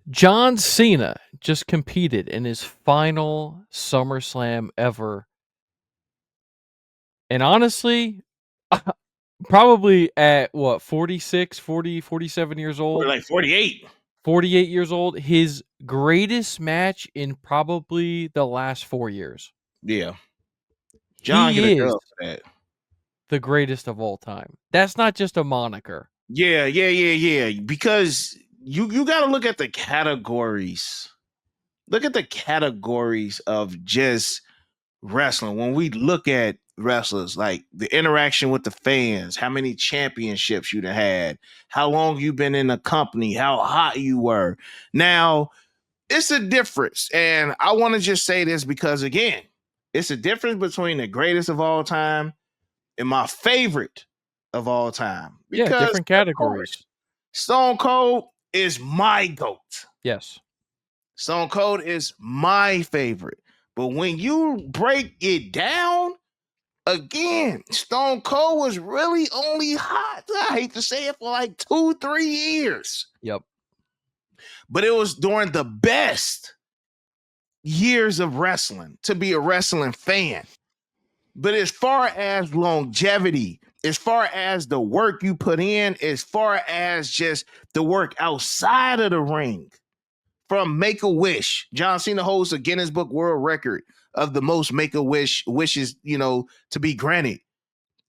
John Cena just competed in his final SummerSlam ever. And honestly, probably at what, 46, 40, 47 years We're old, like 48. 48 years old, his greatest match in probably the last 4 years. Yeah. John get a He is dub for that. the greatest of all time. That's not just a moniker. Yeah. Because you got to look at the categories. Look at the categories of just wrestling. When we look at wrestlers, like the interaction with the fans, how many championships you'd have had, how long you been in the company, how hot you were. Now, it's a difference. And I want to just say this because, again, it's a difference between the greatest of all time and my favorite of all time. Yeah, Because, different of course, categories. Stone Cold is my GOAT. Yes. Stone Cold is my favorite. But when you break it down, again, Stone Cold was really only hot. I hate to say it, for like 2, 3 years. Yep. But it was during the best years of wrestling to be a wrestling fan. But as far as longevity, as far as the work you put in, as far as just the work outside of the ring, from Make a Wish, John Cena holds a Guinness Book World Record of the most Make a Wish wishes, to be granted.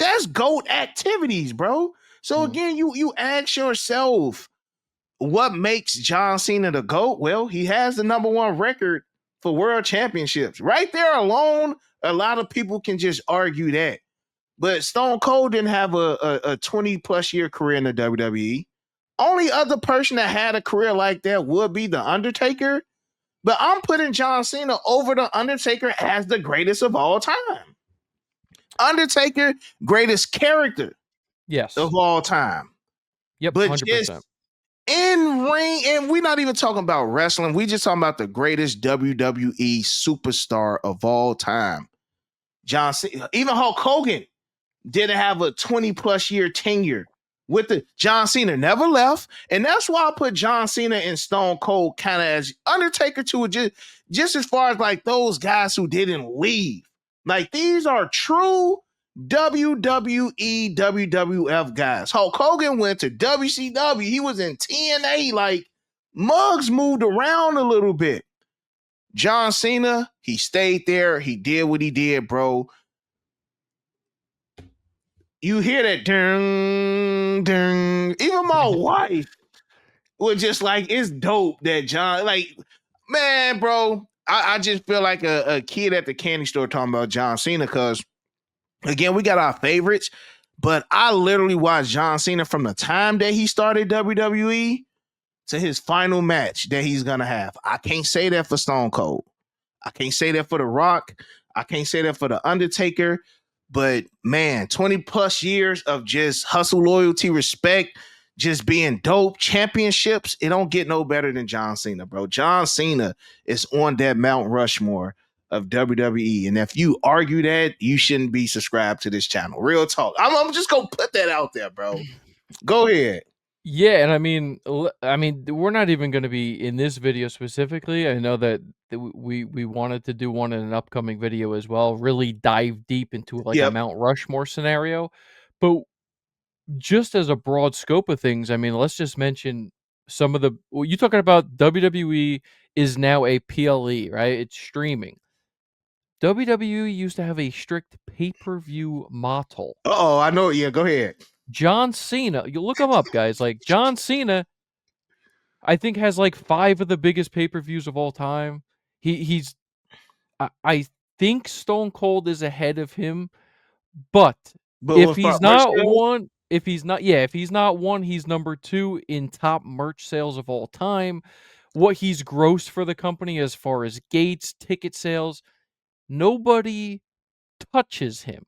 That's GOAT activities, bro. So again, you ask yourself, what makes John Cena the GOAT? Well, he has the number one record for world championships. Right there alone, a lot of people can just argue that. But Stone Cold didn't have a 20 plus year career in the WWE. Only other person that had a career like that would be The Undertaker. But I'm putting John Cena over The Undertaker as the greatest of all time. Undertaker, greatest character Yes. of all time. Yep, But 100%. just in ring, and we're not even talking about wrestling. We just talking about the greatest WWE superstar of all time. John Cena, even Hulk Hogan didn't have a 20 plus year tenure with the John Cena never left. And that's why I put John Cena and Stone Cold kind of as Undertaker to just as far as like those guys who didn't leave. Like these are true WWE, WWF guys. Hulk Hogan went to WCW. He was in TNA. Like Muggs moved around a little bit. John Cena, he stayed there. He did what he did, bro. You hear that ding, ding. Even my wife was just like, it's dope that John, like, man, bro. I just feel like a kid at the candy store talking about John Cena because, again, we got our favorites, but I literally watched John Cena from the time that he started WWE to his final match that he's going to have. I can't say that for Stone Cold. I can't say that for The Rock. I can't say that for The Undertaker. But man, 20 plus years of just hustle, loyalty, respect, just being dope, championships, it don't get no better than John Cena, bro. John Cena is on that Mount Rushmore of WWE. And if you argue that, you shouldn't be subscribed to this channel. Real talk. I'm just going to put that out there, bro. Go ahead. Yeah, and I mean, we're not even going to be in this video specifically. I know that we wanted to do one in an upcoming video as well. Really dive deep into like a Yep. Mount Rushmore scenario, but just as a broad scope of things, I mean, let's just mention some of the. Well, you talking about WWE is now a PLE, right? It's streaming. WWE used to have a strict pay-per-view model. Oh, I know. Yeah, go ahead. John Cena, you look him up, guys. Like John Cena, I think has like 5 of the biggest pay-per-views of all time. He's I think Stone Cold is ahead of him, but But if with he's merch not sales, one, if he's not one, he's number 2 in top merch sales of all time. What he's grossed for the company as far as gates, ticket sales, nobody touches him.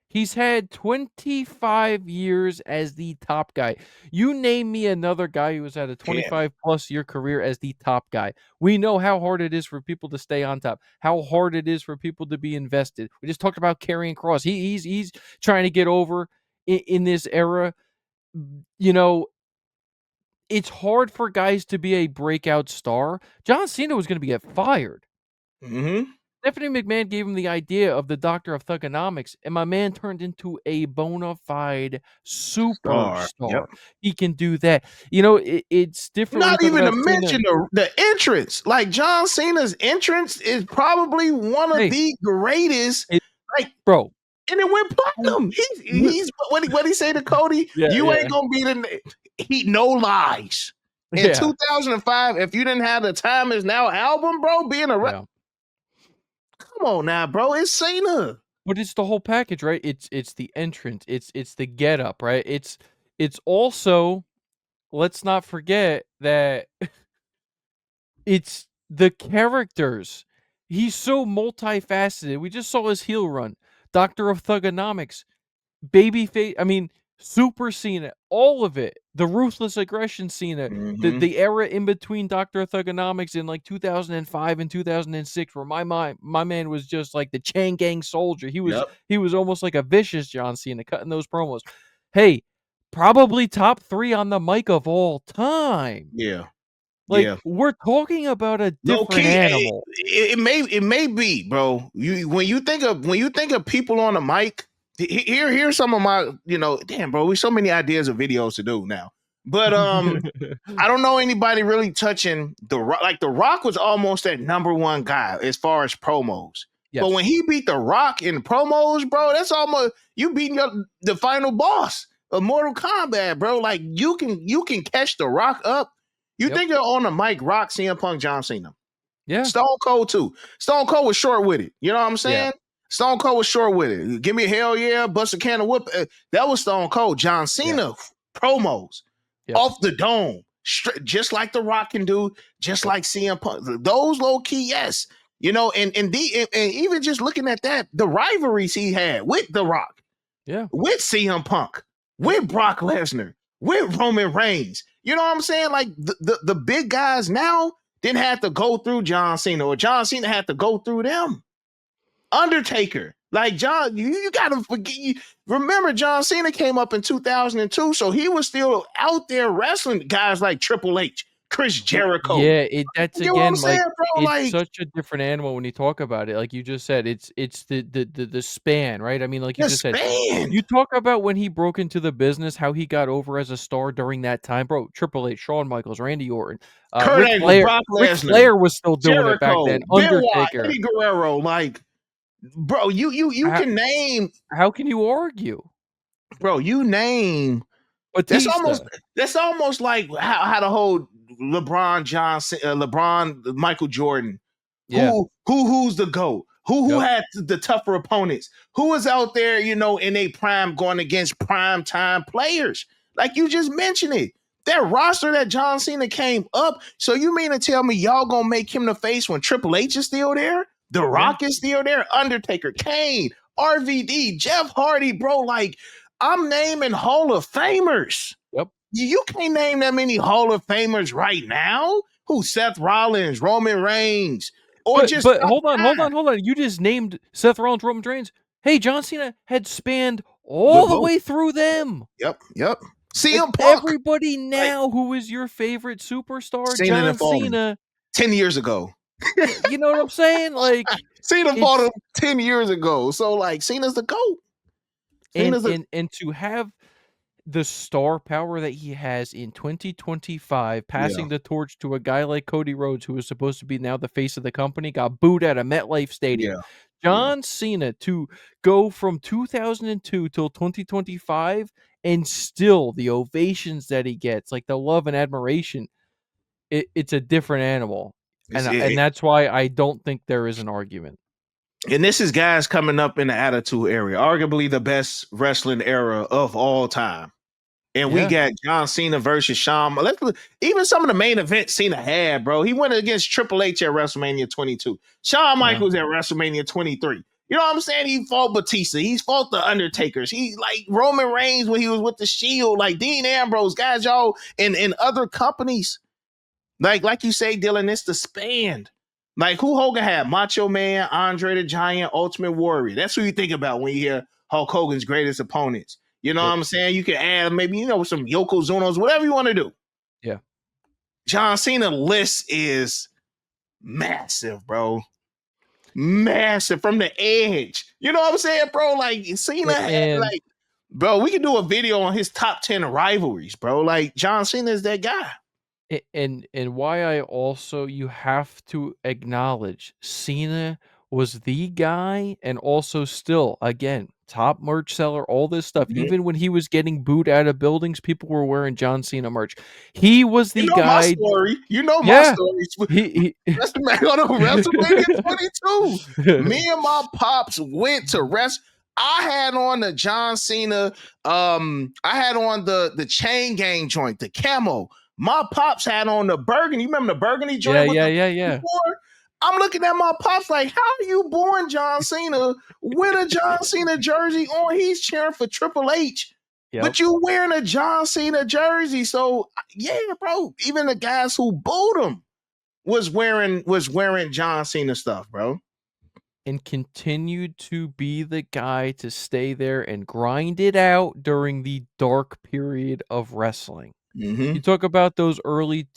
He's had 25 years as the top guy. You name me another guy who has had a can't. 25 plus year career as the top guy. We know how hard it is for people to stay on top, how hard it is for people to be invested. We just talked about Karrion Cross. He's trying to get over in this era. You know, it's hard for guys to be a breakout star. John Cena was gonna get fired. Mm-hmm. Stephanie McMahon gave him the idea of the Doctor of Thugonomics, and my man turned into a bona fide Star. superstar. Yep. He can do that. You know, it's different when you Not talk even to about Cena. mention the entrance. Like John Cena's entrance is probably one of Hey, the greatest. it, Like, bro. and it went Who platinum. He's what he say to Cody? Yeah, You ain't yeah, gonna be the he no lies. In yeah, 2005, if you didn't have the Time Is Now album, bro, being a yeah. come on now, bro, it's Cena. But it's the whole package, right? It's the entrance, it's the getup, right? It's also, let's not forget that it's the characters. He's so multifaceted. We just saw his heel run. Doctor of Thugonomics, Babyface, I mean, Super Cena, all of it. The Ruthless Aggression Cena, Mm-hmm. the era in between Doctor Thugonomics in like 2005 and 2006, where my man was just like the chain gang soldier. Yep. He was almost like a vicious John Cena cutting those promos. Hey, probably top 3 on the mic of all time. Yeah. Like, Yeah. we're talking about a Low different key, animal. it may be, bro. You when you think of people on the mic, here's some of my damn, bro. We so many ideas of videos to do now, but I don't know anybody really touching the Rock. Like the Rock was almost that number one guy as far as promos. But when Yes. he beat the Rock in promos, bro, that's almost you beating the final boss of Mortal Kombat, bro. Like you can catch the Rock up. You Yep. think you're on the mic, Rock, CM Punk, John Cena. Yeah. Stone Cold too. Stone Cold was short with it. You know what I'm Yeah. saying? Stone Cold was short with it. Give me a hell yeah, bust a can of whoop. That was Stone Cold. John Yeah. Cena promos Yep. off the dome, just like The Rock can do, just Yep. like CM Punk. Those low key, yes. And even just looking at that, the rivalries he had with The Rock, Yeah. with CM Punk, with Brock Lesnar, with Roman Reigns. You know what I'm saying? Like the big guys now didn't have to go through John Cena, or John Cena had to go through them. Undertaker, like John, you gotta forget. Remember, John Cena came up in 2002, so he was still out there wrestling guys like Triple H, Chris Jericho. Yeah, that's You know what I'm again, saying, like, bro? it's Like such a different animal when you talk about it, like you just said, it's the span, right? I mean, like you the just said, span. you talk about when he broke into the business, how he got over as a star during that time, bro. Triple H, Shawn Michaels, Randy Orton, Kurt Angle, Brock Ric Lesnar, Flair was still doing it back Jericho, then, Benoit, Undertaker. Eddie Guerrero. Like, bro, you How can name, how can you argue? bro. You name. That's almost Batista. that's almost like how the whole LeBron, Michael Jordan. Yeah. Who's the GOAT? Who Yep. had the tougher opponents? Who was out there, in a prime going against prime time players? Like you just mentioned it. That roster that John Cena came up. So you mean to tell me y'all gonna make him the face when Triple H is still there? The Yeah. Rock is still there, Undertaker, Kane, RVD, Jeff Hardy, bro. Like, I'm naming Hall of Famers. Yep. You can't name that many Hall of Famers right now. Who? Seth Rollins, Roman Reigns, or just But top hold five. on, hold on. You just named Seth Rollins, Roman Reigns. Hey, John Cena had spanned With all the both. way through them. Yep. Like CM Punk, everybody like now who is your favorite superstar, Cena and John fought him Cena. 10 years ago. Yeah, you know what I'm saying? Like Cena fought him it's 10 years ago. So like Cena's the GOAT. and Cena's the to have the star power that he has in 2025, yeah, passing the torch to a guy like Cody Rhodes, who is supposed to be now the face of the company, got booed out of MetLife Stadium. yeah, yeah. John Cena to go from 2002 till 2025 and still the ovations that he gets, like the love and admiration, it's a different animal. It's, And it, that's why I don't think there is an argument. and this is guys coming up in the Attitude Era, arguably the best wrestling era of all time. And we Yeah. got John Cena versus Shawn. Even some of the main events Cena had, bro. He went against Triple H at WrestleMania 22. Shawn Yeah. Michaels at WrestleMania 23. You know what I'm saying? He fought Batista. He's fought the Undertakers. He like Roman Reigns when he was with the Shield, like Dean Ambrose, guys, y'all, in other companies. Like you say, Dylan, it's the span. Like who Hogan had? Macho Man, Andre the Giant, Ultimate Warrior. That's who you think about when you hear Hulk Hogan's greatest opponents. You know what Yep. I'm saying? You can add maybe, some Yokozunas, whatever you want to do. Yeah. John Cena list is massive, bro. Massive from the edge. You know what I'm saying, bro? Like Cena had And like, bro, we could do a video on his top 10 rivalries, bro. Like John Cena is that guy. and why I also you have to acknowledge Cena was the guy and also still, again, top merch seller, all this stuff. Mhm. Even when he was getting booed out of buildings, people were wearing John Cena merch. He was You the know my guy. story. You know my Yeah. story. He That's the man on WrestleMania he 22. Me and my pops went to rest. I had on the John Cena. I had on the chain gang joint, the camo. My pops had on the burgundy. You remember the burgundy Yeah, joint with yeah, the yeah, yeah. before? I'm looking at my pops like, how are you born John Cena with a John Cena jersey on? He's cheering for Triple H, Yep. but you wearing a John Cena jersey. So yeah, bro. Even the guys who booed him was wearing John Cena stuff, bro. And continued to be the guy to stay there and grind it out during the dark period of wrestling. Mm-hmm. You talk about those early,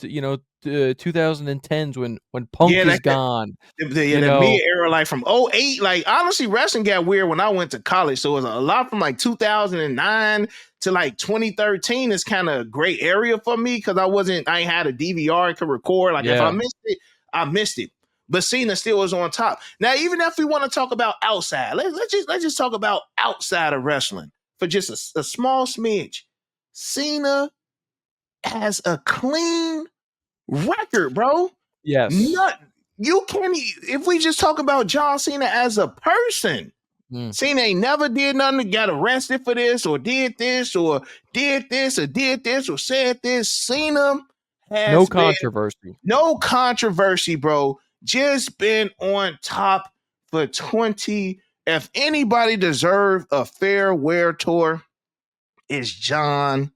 2010s when Yeah, Punk is gone, you the mid know. era, like from '08. Like honestly, wrestling got weird when I went to college. So it was a lot from like 2009 to like 2013 is kind of a great area for me because I ain't had a DVR and could record. Like if I Yeah. missed it, I missed it. But Cena still was on top. Now, even if we want to talk about outside, let's just talk about outside of wrestling for just a small smidge. Cena has a clean record, bro. Yes. Not you can't. If we just talk about John Cena as a person, Mm. Cena ain't never did nothing, got arrested for this, or did this, or did this, or did this, or said this. Cena No has been controversy. no controversy, bro. Just been on top for 20. If anybody deserve a fair wear tour, it's John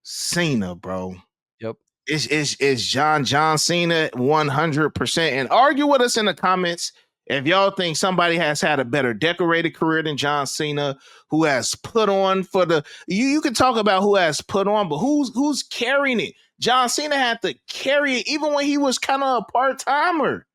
Cena, bro. Yep. It's John Cena 100%. And argue with us in the comments if y'all think somebody has had a better decorated career than John Cena, who has put on for the you can talk about who has put on, but who's carrying it? John Cena had to carry it even when he was kind of a part-timer.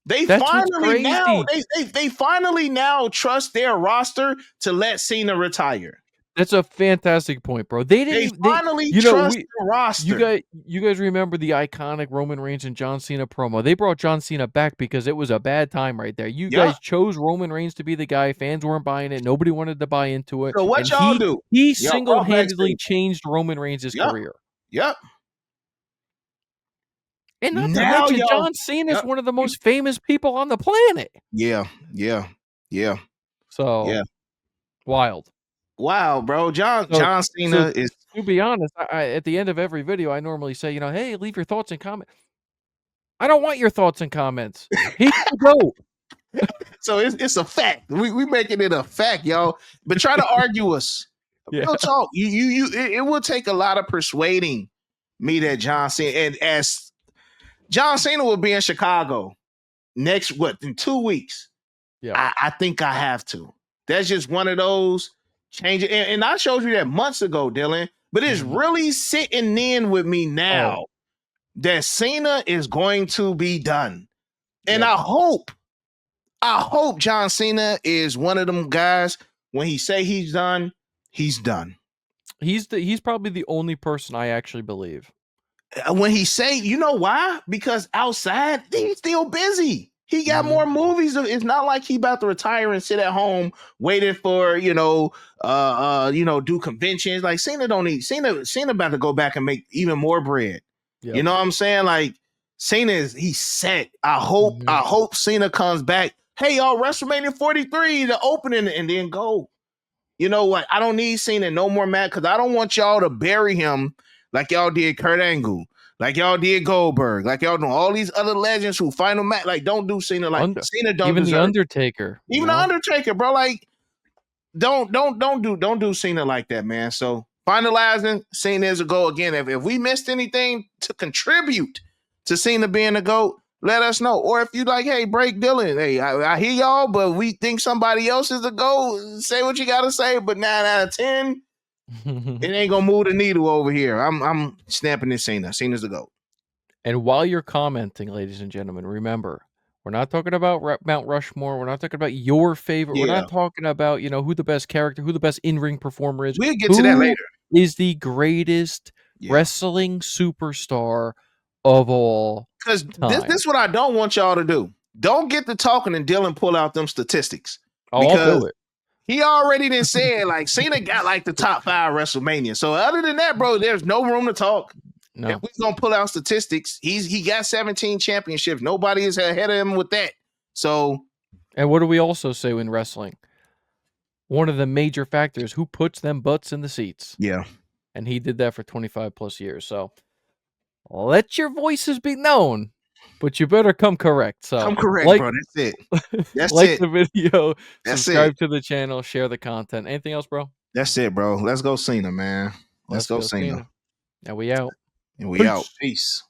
They That's what's finally now crazy. they finally now trust their roster to let Cena retire. That's a fantastic point, bro. They didn't They even they finally you know, trust we the roster. you guys remember the iconic Roman Reigns and John Cena promo? They brought John Cena back because it was a bad time right there. You Yep. guys chose Roman Reigns to be the guy. Fans weren't buying it. Nobody wanted to buy into it. So what And y'all he do? he Y'all brought single-handedly backstage. changed Roman Reigns' Yep. career. Yep. And not to Now mention y'all. John Cena is Yep. one of the most famous people on the planet. Yeah. Yeah. Yeah. So, Yeah. wild. Wow, bro. John So John so Cena is to be honest, I at the end of every video, I normally say, "Hey, leave your thoughts and comments." I don't want your thoughts and comments. He's the GOAT. so it's a fact. We making it a fact, y'all. But try to argue us. Yeah. Real talk. It will take a lot of persuading me that John Cena and as John Cena will be in Chicago next in 2 weeks. Yep. I think I have to. That's just one of those changes. And I showed you that months ago, Dylan, but it's Mhm. really sitting in with me Oh, now that Cena is going to be done. And yep. I hope John Cena is one of them guys when he say he's done, he's done. He's probably the only person I actually believe. When he say, you know why? Because outside he's still busy. He got Mhm. more movies. It's not like he about to retire and sit at home waiting for do conventions. Like Cena don't need Cena about to go back and make even more bread. You Yep. know what I'm saying? Like Cena he's set. I Mhm. hope Cena comes back. Hey y'all, WrestleMania 43, the opening, and then go. You know what? I don't need Cena no more match because I don't want y'all to bury him like y'all did Kurt Angle, like y'all did Goldberg, like y'all do all these other legends who final match. Like, don't do Cena like Under Cena don't Even The deserve. Undertaker, Even the Undertaker, bro. Like, don't do Cena like that, man. So finalizing, Cena is a goal again. If we missed anything to contribute to Cena being a GOAT, let us know. Or if you like, hey, break Dylan. Hey, I hear y'all, but we think somebody else is a GOAT. Say what you gotta say. But 9 out of 10, It ain't gonna move the needle over here. I'm snapping this Cena. Cena's the GOAT. And while you're commenting, ladies and gentlemen, remember, we're not talking about Mount Rushmore. We're not talking about your favorite. We're Yeah. not talking about, who the best character, who the best in-ring performer is. We'll get to that Who later. is the greatest Yeah. wrestling superstar of all Because this time? is what I don't want y'all to do. Don't get to talking and Dylan pull out them statistics. Oh, I'll do Because it. he already didn't say like Cena got like the top 5 WrestleMania. So other than that, bro, there's no room to talk. If No. we're gonna pull out statistics, he got 17 championships. Nobody is ahead of him with that. So And what do we also say in wrestling? One of the major factors, who puts them butts in the seats? yeah, And he did that for 25 plus years. So let your voices be known, but you better come correct. So come correct, like bro. That's it. That's like it. the video, That's it. subscribe to the channel, share the content. Anything else, bro? That's it, bro. Let's go Cena, man. Let's Let's go go, Cena. Cena. Now we out. And we out. Peace. Peace.